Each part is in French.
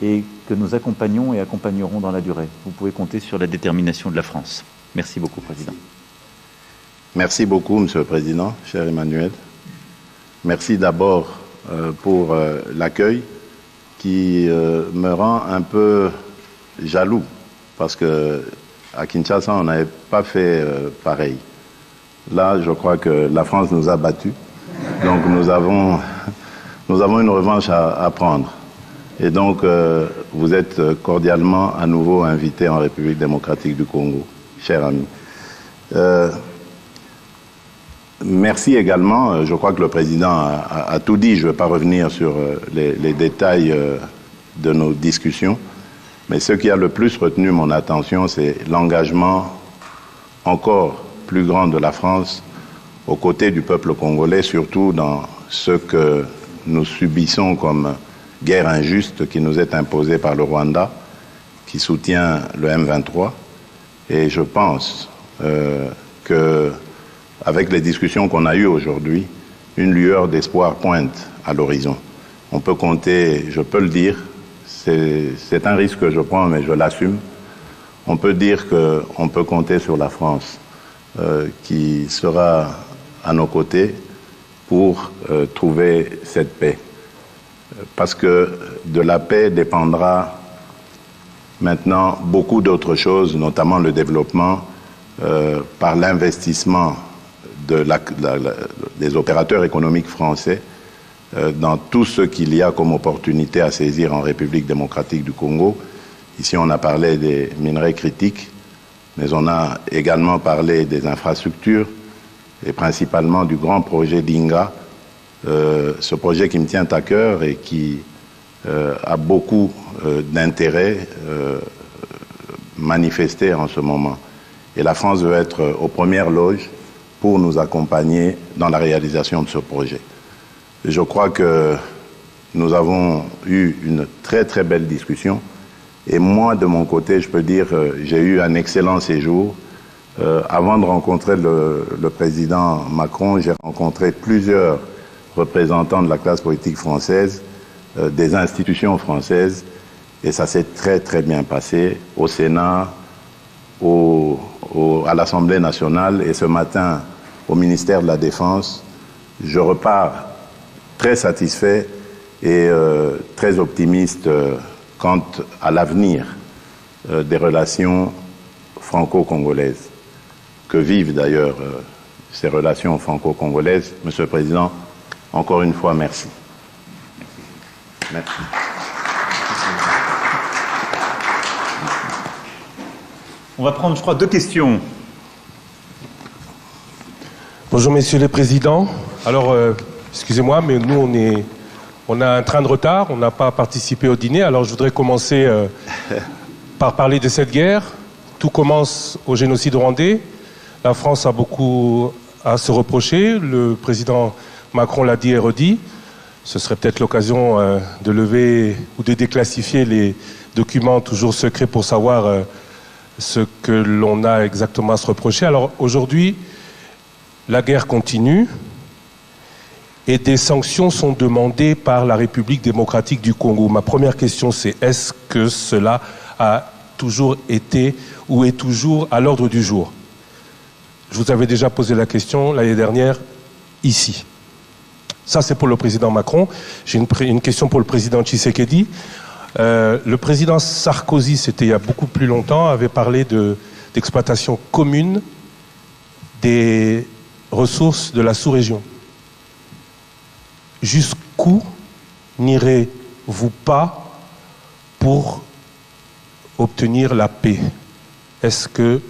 et que nous accompagnons et accompagnerons dans la durée. Vous pouvez compter sur la détermination de la France. Merci beaucoup, Président. Merci beaucoup, Monsieur le Président, cher Emmanuel. Merci d'abord pour l'accueil qui me rend un peu jaloux, parce que à Kinshasa, on n'avait pas fait pareil. Là, je crois que la France nous a battus, donc nous avons une revanche à prendre. Et donc, vous êtes cordialement à nouveau invités en République démocratique du Congo, cher ami. Merci également, je crois que le Président a tout dit, je ne vais pas revenir sur les détails de nos discussions, mais ce qui a le plus retenu mon attention, c'est l'engagement encore plus grand de la France aux côtés du peuple congolais, surtout dans ce que nous subissons comme guerre injuste qui nous est imposée par le Rwanda, qui soutient le M23. Et je pense que avec les discussions qu'on a eues aujourd'hui, une lueur d'espoir pointe à l'horizon. On peut compter, je peux le dire, c'est un risque que je prends, mais je l'assume. On peut dire qu'on peut compter sur la France qui sera à nos côtés pour trouver cette paix. Parce que de la paix dépendra maintenant beaucoup d'autres choses, notamment le développement par l'investissement des opérateurs économiques français dans tout ce qu'il y a comme opportunité à saisir en République démocratique du Congo. Ici, on a parlé des minerais critiques, mais on a également parlé des infrastructures et principalement du grand projet d'Inga, ce projet qui me tient à cœur et qui a beaucoup d'intérêt manifesté en ce moment. Et la France veut être aux premières loges pour nous accompagner dans la réalisation de ce projet. Je crois que nous avons eu une très très belle discussion et moi de mon côté je peux dire j'ai eu un excellent séjour. Avant de rencontrer le président Macron, j'ai rencontré plusieurs représentants de la classe politique française, des institutions françaises et ça s'est très très bien passé au Sénat, à l'Assemblée nationale et ce matin au ministère de la Défense. Je repars très satisfait et très optimiste quant à l'avenir des relations franco-congolaises. Que vivent d'ailleurs ces relations franco-congolaises. Monsieur le Président, encore une fois, merci. Merci. On va prendre, je crois, 2 questions. Bonjour, messieurs les présidents. Alors, excusez-moi, mais nous, on a un train de retard. On n'a pas participé au dîner. Alors, je voudrais commencer par parler de cette guerre. Tout commence au génocide rwandais. La France a beaucoup à se reprocher. Le président Macron l'a dit et redit. Ce serait peut-être l'occasion de lever ou de déclassifier les documents toujours secrets pour savoir ce que l'on a exactement à se reprocher. Alors aujourd'hui, la guerre continue et des sanctions sont demandées par la République démocratique du Congo. Ma première question, c'est est-ce que cela a toujours été ou est toujours à l'ordre du jour? Je vous avais déjà posé la question l'année dernière, ici. Ça, c'est pour le président Macron. J'ai une question pour le président Tshisekedi. Le président Sarkozy, c'était il y a beaucoup plus longtemps, avait parlé d'exploitation commune des ressources de la sous-région. Jusqu'où n'irez-vous pas pour obtenir la paix? Est-ce que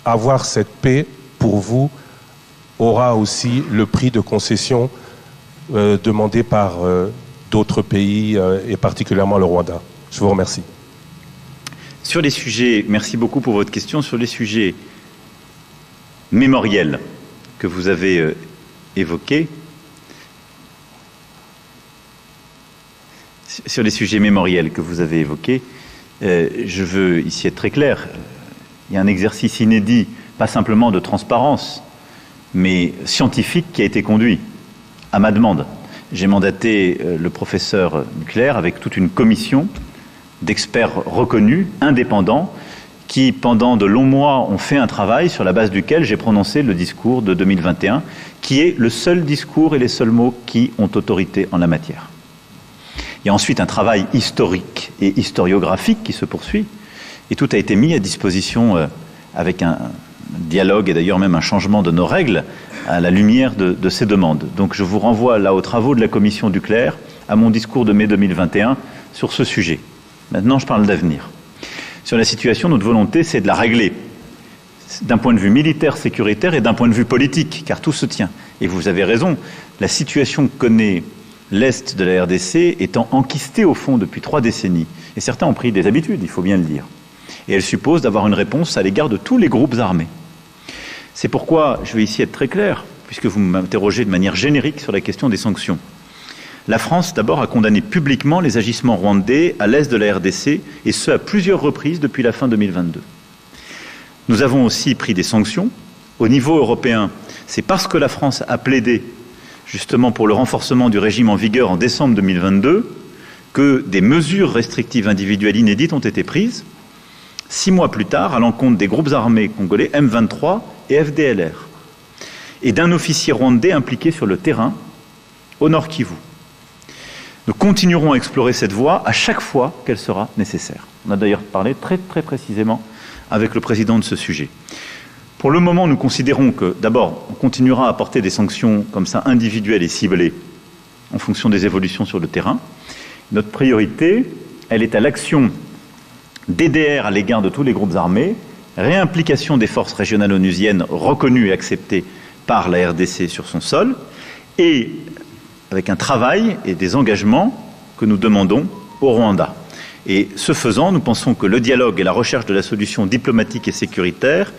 avoir cette paix, pour vous, aura aussi le prix de concession demandé par d'autres pays, et particulièrement le Rwanda? Je vous remercie. Sur les sujets, merci beaucoup pour votre question, sur les sujets mémoriels que vous avez évoqués, je veux ici être très clair. Il y a un exercice inédit, pas simplement de transparence, mais scientifique qui a été conduit à ma demande. j'ai mandaté le professeur Nucléaire avec toute une commission d'experts reconnus, indépendants, qui, pendant de longs mois, ont fait un travail sur la base duquel j'ai prononcé le discours de 2021, qui est le seul discours et les seuls mots qui ont autorité en la matière. Il y a ensuite un travail historique et historiographique qui se poursuit, et tout a été mis à disposition avec un dialogue et d'ailleurs même un changement de nos règles à la lumière de ces demandes. Donc je vous renvoie là aux travaux de la commission Duclerc, à mon discours de mai 2021 sur ce sujet. Maintenant, je parle d'avenir. Sur la situation, notre volonté, c'est de la régler d'un point de vue militaire, sécuritaire et d'un point de vue politique, car tout se tient. Et vous avez raison, la situation que connaît l'Est de la RDC étant enquistée au fond depuis 3 décennies, et certains ont pris des habitudes, il faut bien le dire, et elle suppose d'avoir une réponse à l'égard de tous les groupes armés. C'est pourquoi je vais ici être très clair, puisque vous m'interrogez de manière générique sur la question des sanctions. La France, d'abord, a condamné publiquement les agissements rwandais à l'est de la RDC, et ce, à plusieurs reprises depuis la fin 2022. Nous avons aussi pris des sanctions. Au niveau européen, c'est parce que la France a plaidé, justement pour le renforcement du régime en vigueur en décembre 2022, que des mesures restrictives individuelles inédites ont été prises, 6 mois plus tard, à l'encontre des groupes armés congolais M23 et FDLR, et d'un officier rwandais impliqué sur le terrain, au Nord Kivu. Nous continuerons à explorer cette voie à chaque fois qu'elle sera nécessaire. On a d'ailleurs parlé très précisément avec le président de ce sujet. Pour le moment, nous considérons que, d'abord, on continuera à apporter des sanctions comme ça individuelles et ciblées en fonction des évolutions sur le terrain. Notre priorité, elle est à l'action DDR à l'égard de tous les groupes armés, réimplication des forces régionales onusiennes reconnues et acceptées par la RDC sur son sol, et avec un travail et des engagements que nous demandons au Rwanda. Et ce faisant, nous pensons que le dialogue et la recherche de la solution diplomatique et sécuritaire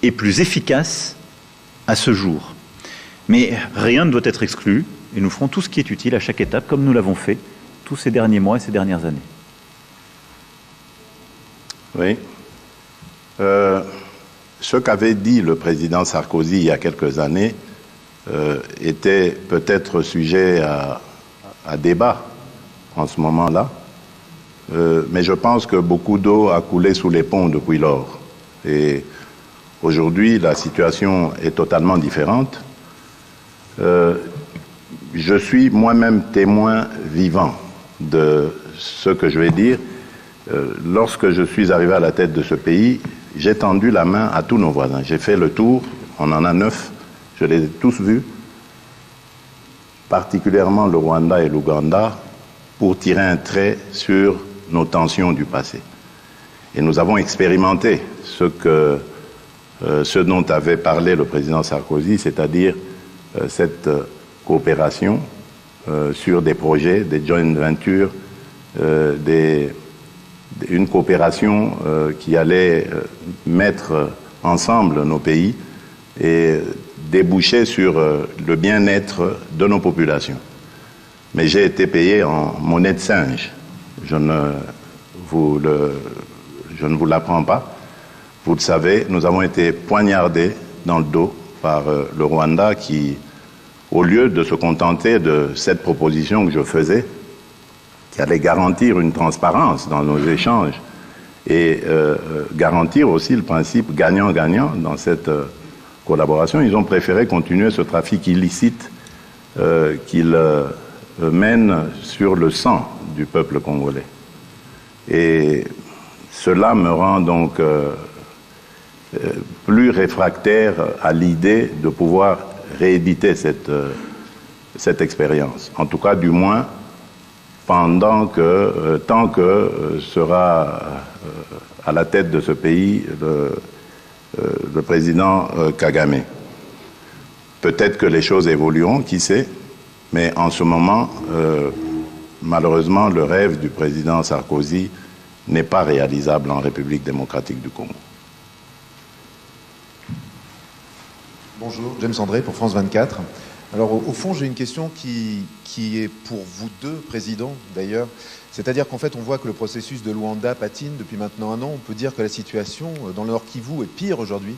est plus efficace à ce jour. Mais rien ne doit être exclu, et nous ferons tout ce qui est utile à chaque étape, comme nous l'avons fait tous ces derniers mois et ces dernières années. Oui. Ce qu'avait dit le président Sarkozy il y a quelques années était peut-être sujet à débat en ce moment-là, mais je pense que beaucoup d'eau a coulé sous les ponts depuis lors. Et aujourd'hui, la situation est totalement différente. Je suis moi-même témoin vivant de ce que je vais dire. Lorsque je suis arrivé à la tête de ce pays, j'ai tendu la main à tous nos voisins. J'ai fait le tour, on en a 9, je les ai tous vus, particulièrement le Rwanda et l'Ouganda, pour tirer un trait sur nos tensions du passé. Et nous avons expérimenté ce dont avait parlé le président Sarkozy, c'est-à-dire cette coopération sur des projets, des joint ventures, une coopération qui allait mettre ensemble nos pays et déboucher sur le bien-être de nos populations. Mais j'ai été payé en monnaie de singe. Je ne vous l'apprends pas. Vous le savez, nous avons été poignardés dans le dos par le Rwanda qui, au lieu de se contenter de cette proposition que je faisais, qui allait garantir une transparence dans nos échanges et garantir aussi le principe gagnant-gagnant dans cette collaboration, ils ont préféré continuer ce trafic illicite qu'ils mènent sur le sang du peuple congolais. Et cela me rend donc plus réfractaire à l'idée de pouvoir rééditer cette expérience. En tout cas, du moins, tant que sera à la tête de ce pays le président Kagame. Peut-être que les choses évolueront, qui sait, mais en ce moment, malheureusement, le rêve du président Sarkozy n'est pas réalisable en République démocratique du Congo. Bonjour, James André pour France 24. Alors au fond, j'ai une question qui est pour vous deux présidents d'ailleurs. C'est-à-dire qu'en fait, on voit que le processus de Luanda patine depuis maintenant 1 an. On peut dire que la situation dans le Nord Kivu est pire aujourd'hui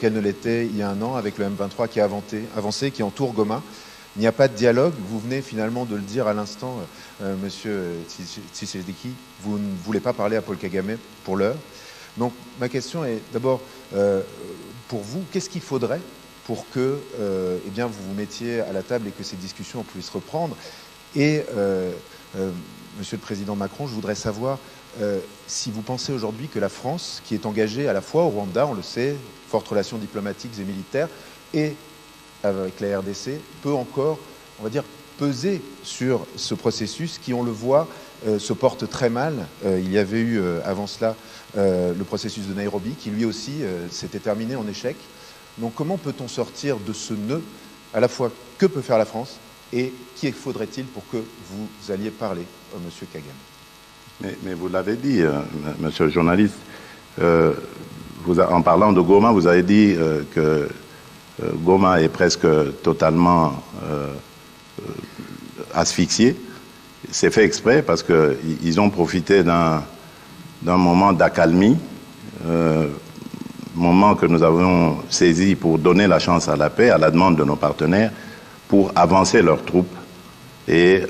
qu'elle ne l'était il y a 1 an avec le M23 qui a avancé, qui entoure Goma. Il n'y a pas de dialogue. Vous venez finalement de le dire à l'instant, Monsieur Tshisekedi, vous ne voulez pas parler à Paul Kagame pour l'heure. Donc ma question est d'abord, pour vous, qu'est-ce qu'il faudrait pour que eh bien, vous vous mettiez à la table et que ces discussions puissent reprendre? Et Monsieur le Président Macron, je voudrais savoir si vous pensez aujourd'hui que la France, qui est engagée à la fois au Rwanda, on le sait, fortes relations diplomatiques et militaires, et avec la RDC, peut encore, on va dire, peser sur ce processus qui, on le voit, se porte très mal. Il y avait eu avant cela le processus de Nairobi, qui lui aussi s'était terminé en échec. Donc comment peut-on sortir de ce nœud? À la fois, que peut faire la France et qui faudrait-il pour que vous alliez parler à Monsieur Kagame? Mais vous l'avez dit, monsieur le journaliste, en parlant de Goma, vous avez dit que Goma est presque totalement asphyxié. C'est fait exprès parce qu'ils ont profité d'un moment d'accalmie, moment que nous avons saisi pour donner la chance à la paix, à la demande de nos partenaires, pour avancer leurs troupes et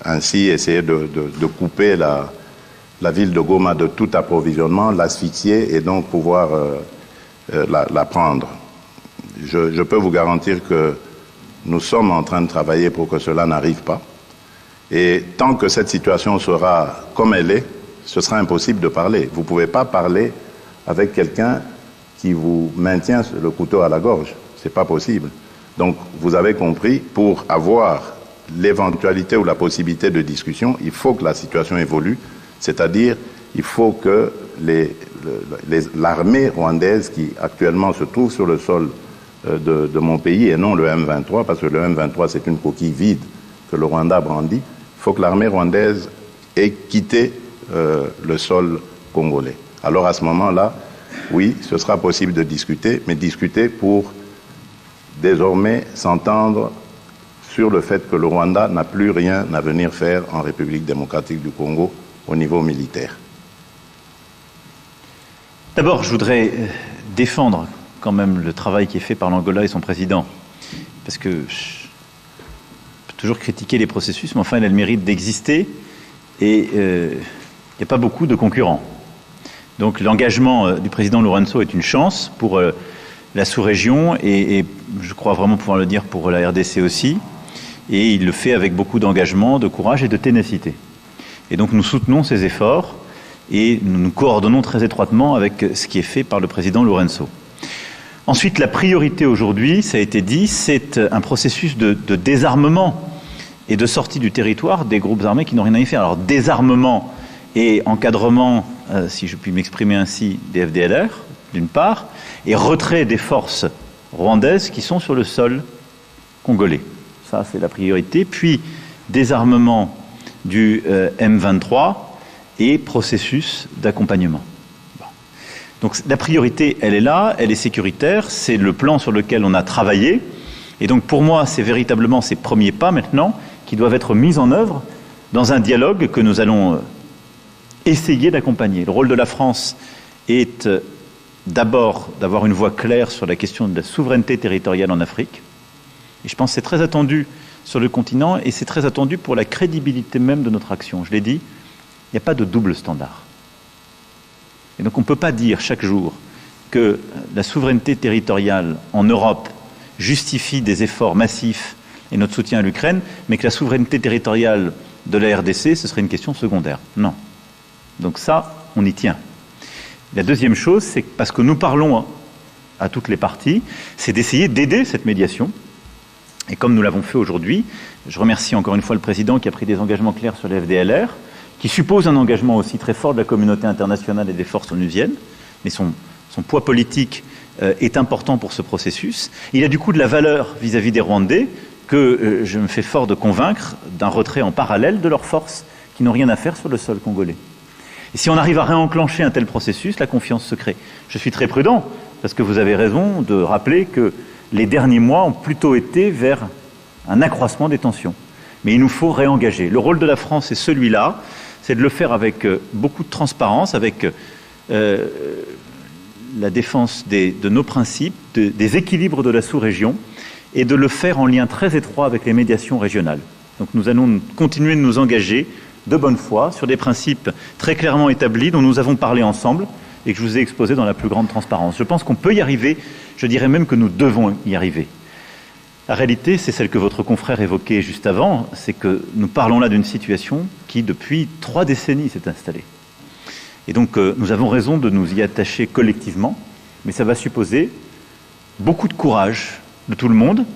ainsi essayer de couper la ville de Goma de tout approvisionnement, l'asphyxier et donc pouvoir la prendre. Je peux vous garantir que nous sommes en train de travailler pour que cela n'arrive pas. Et tant que cette situation sera comme elle est, ce sera impossible de parler. Vous ne pouvez pas parler avec quelqu'un qui vous maintient le couteau à la gorge. Ce n'est pas possible. Donc, vous avez compris, pour avoir l'éventualité ou la possibilité de discussion, il faut que la situation évolue. C'est-à-dire, il faut que l'armée rwandaise qui actuellement se trouve sur le sol de mon pays et non le M23, parce que le M23 c'est une coquille vide que le Rwanda brandit, il faut que l'armée rwandaise ait quitté le sol congolais. Alors à ce moment-là, oui, ce sera possible de discuter, mais discuter pour désormais s'entendre sur le fait que le Rwanda n'a plus rien à venir faire en République démocratique du Congo au niveau militaire. D'abord, je voudrais défendre quand même le travail qui est fait par l'Angola et son président. Parce que je peux toujours critiquer les processus, mais enfin, il a le mérite d'exister et il n'y a pas beaucoup de concurrents. Donc l'engagement du président Lourenço est une chance pour la sous-région et je crois vraiment pouvoir le dire pour la RDC aussi. Et il le fait avec beaucoup d'engagement, de courage et de ténacité. Et donc nous soutenons ces efforts et nous nous coordonnons très étroitement avec ce qui est fait par le président Lourenço. Ensuite, la priorité aujourd'hui, ça a été dit, c'est un processus de désarmement et de sortie du territoire des groupes armés qui n'ont rien à y faire. Alors désarmement et encadrement, si je puis m'exprimer ainsi, des FDLR, d'une part, et retrait des forces rwandaises qui sont sur le sol congolais. Ça, c'est la priorité. Puis désarmement du M23 et processus d'accompagnement. Donc la priorité, elle est là, elle est sécuritaire, c'est le plan sur lequel on a travaillé. Et donc pour moi, c'est véritablement ces premiers pas maintenant qui doivent être mis en œuvre dans un dialogue que nous allons essayer d'accompagner. Le rôle de la France est d'abord d'avoir une voix claire sur la question de la souveraineté territoriale en Afrique. Et je pense que c'est très attendu sur le continent et c'est très attendu pour la crédibilité même de notre action. Je l'ai dit, il n'y a pas de double standard. Et donc on ne peut pas dire chaque jour que la souveraineté territoriale en Europe justifie des efforts massifs et notre soutien à l'Ukraine, mais que la souveraineté territoriale de la RDC, ce serait une question secondaire. Non. Donc ça, on y tient. La deuxième chose, c'est que parce que nous parlons à toutes les parties, c'est d'essayer d'aider cette médiation. Et comme nous l'avons fait aujourd'hui, je remercie encore une fois le président qui a pris des engagements clairs sur les FDLR, qui suppose un engagement aussi très fort de la communauté internationale et des forces onusiennes, mais son poids politique est important pour ce processus. Il a du coup de la valeur vis-à-vis des Rwandais que je me fais fort de convaincre d'un retrait en parallèle de leurs forces qui n'ont rien à faire sur le sol congolais. Et si on arrive à réenclencher un tel processus, la confiance se crée. Je suis très prudent, parce que vous avez raison de rappeler que les derniers mois ont plutôt été vers un accroissement des tensions. Mais il nous faut réengager. Le rôle de la France est celui-là, c'est de le faire avec beaucoup de transparence, avec la défense de nos principes, des équilibres de la sous-région, et de le faire en lien très étroit avec les médiations régionales. Donc nous allons continuer de nous engager de bonne foi sur des principes très clairement établis dont nous avons parlé ensemble et que je vous ai exposés dans la plus grande transparence. Je pense qu'on peut y arriver, je dirais même que nous devons y arriver. La réalité, c'est celle que votre confrère évoquait juste avant, c'est que nous parlons là d'une situation qui, depuis 3 décennies, s'est installée. Et donc, nous avons raison de nous y attacher collectivement, mais ça va supposer beaucoup de courage de tout le monde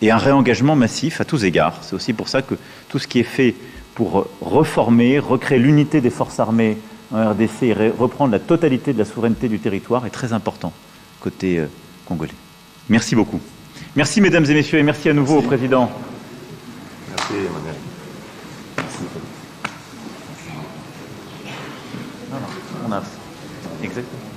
et un réengagement massif à tous égards. C'est aussi pour ça que tout ce qui est fait pour reformer, recréer l'unité des forces armées en RDC et reprendre la totalité de la souveraineté du territoire est très important côté congolais. Merci beaucoup. Merci mesdames et messieurs et merci à nouveau au président. Merci Emmanuel. On a exactement.